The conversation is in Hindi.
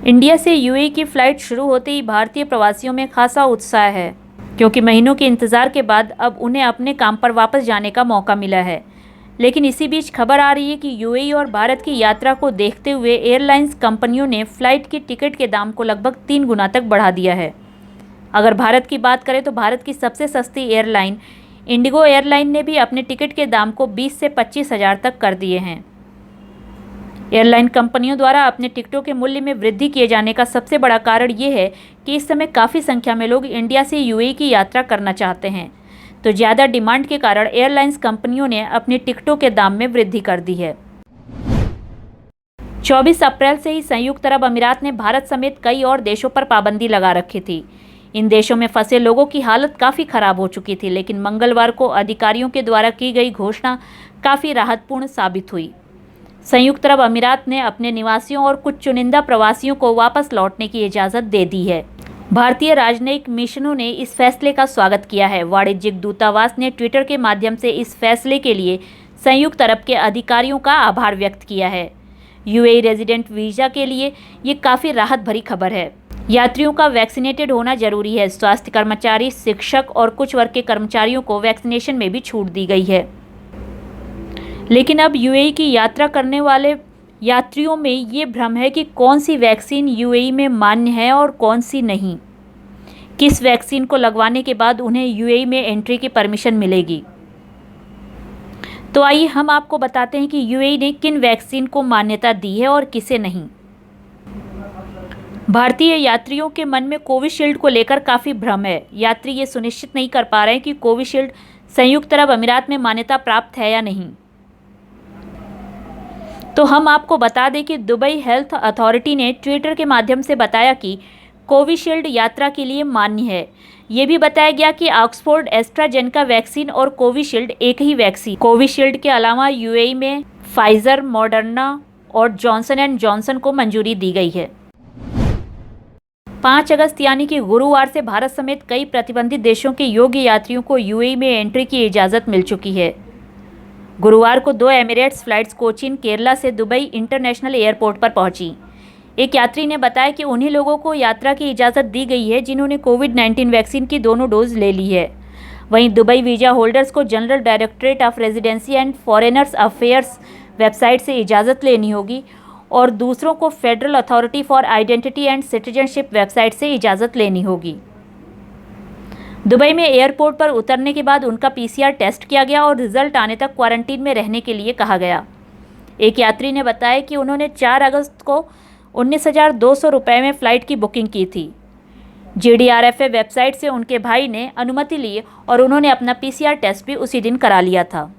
इंडिया से यूएई की फ़्लाइट शुरू होते ही भारतीय प्रवासियों में खासा उत्साह है, क्योंकि महीनों के इंतज़ार के बाद अब उन्हें अपने काम पर वापस जाने का मौका मिला है। लेकिन इसी बीच खबर आ रही है कि यूएई और भारत की यात्रा को देखते हुए एयरलाइंस कंपनियों ने फ़्लाइट की टिकट के दाम को लगभग 3 गुना तक बढ़ा दिया है। अगर भारत की बात करें तो भारत की सबसे सस्ती एयरलाइन इंडिगो एयरलाइन ने भी अपने टिकट के दाम को 20 से 25 हज़ार तक कर दिए हैं। एयरलाइन कंपनियों द्वारा अपने टिकटों के मूल्य में वृद्धि किए जाने का सबसे बड़ा कारण ये है कि इस समय काफ़ी संख्या में लोग इंडिया से यूएई की यात्रा करना चाहते हैं, तो ज़्यादा डिमांड के कारण एयरलाइंस कंपनियों ने अपनी टिकटों के दाम में वृद्धि कर दी है। 24 अप्रैल से ही संयुक्त अरब अमीरात ने भारत समेत कई और देशों पर पाबंदी लगा रखी थी। इन देशों में फंसे लोगों की हालत काफ़ी खराब हो चुकी थी, लेकिन मंगलवार को अधिकारियों के द्वारा की गई घोषणा काफ़ी राहतपूर्ण साबित हुई। संयुक्त अरब अमीरात ने अपने निवासियों और कुछ चुनिंदा प्रवासियों को वापस लौटने की इजाज़त दे दी है। भारतीय राजनयिक मिशनों ने इस फैसले का स्वागत किया है। वाणिज्यिक दूतावास ने ट्विटर के माध्यम से इस फैसले के लिए संयुक्त अरब के अधिकारियों का आभार व्यक्त किया है। यूएई रेजिडेंट वीज़ा के लिए ये काफ़ी राहत भरी खबर है। यात्रियों का वैक्सीनेटेड होना जरूरी है। स्वास्थ्य कर्मचारी, शिक्षक और कुछ वर्ग के कर्मचारियों को वैक्सीनेशन में भी छूट दी गई है। लेकिन अब यूएई की यात्रा करने वाले यात्रियों में ये भ्रम है कि कौन सी वैक्सीन यूएई में मान्य है और कौन सी नहीं। किस वैक्सीन को लगवाने के बाद उन्हें यूएई में एंट्री की परमिशन मिलेगी। तो आइए हम आपको बताते हैं कि यूएई ने किन वैक्सीन को मान्यता दी है और किसे नहीं। भारतीय यात्रियों के मन में कोविशील्ड को लेकर काफ़ी भ्रम है। यात्री ये सुनिश्चित नहीं कर पा रहे हैं कि कोविशील्ड संयुक्त अरब अमीरात में मान्यता प्राप्त है या नहीं। तो हम आपको बता दें कि दुबई हेल्थ अथॉरिटी ने ट्विटर के माध्यम से बताया कि कोविशील्ड यात्रा के लिए मान्य है। ये भी बताया गया कि ऑक्सफोर्ड एस्ट्राजेनेका वैक्सीन और कोविशील्ड एक ही वैक्सीन। कोविशील्ड के अलावा यूएई में फाइजर, मॉडर्ना और जॉनसन एंड जॉनसन को मंजूरी दी गई है। 5 अगस्त यानी कि गुरुवार से भारत समेत कई प्रतिबंधित देशों के योग्य यात्रियों को यूएई में एंट्री की इजाज़त मिल चुकी है। गुरुवार को 2 एमिरेट्स फ्लाइट्स कोचीन, केरला से दुबई इंटरनेशनल एयरपोर्ट पर पहुंची। एक यात्री ने बताया कि उन्हीं लोगों को यात्रा की इजाज़त दी गई है जिन्होंने कोविड-19 वैक्सीन की दोनों डोज ले ली है। वहीं दुबई वीज़ा होल्डर्स को general directorate of residency and foreigners affairs website से इजाज़त लेनी होगी और दूसरों को federal authority for identity and citizenship website से इजाज़त लेनी होगी। दुबई में एयरपोर्ट पर उतरने के बाद उनका पीसीआर टेस्ट किया गया और रिजल्ट आने तक क्वारंटीन में रहने के लिए कहा गया। एक यात्री ने बताया कि उन्होंने 4 अगस्त को 19,200 रुपये में फ़्लाइट की बुकिंग की थी। GDRFA वेबसाइट से उनके भाई ने अनुमति ली और उन्होंने अपना पीसीआर टेस्ट भी उसी दिन करा लिया था।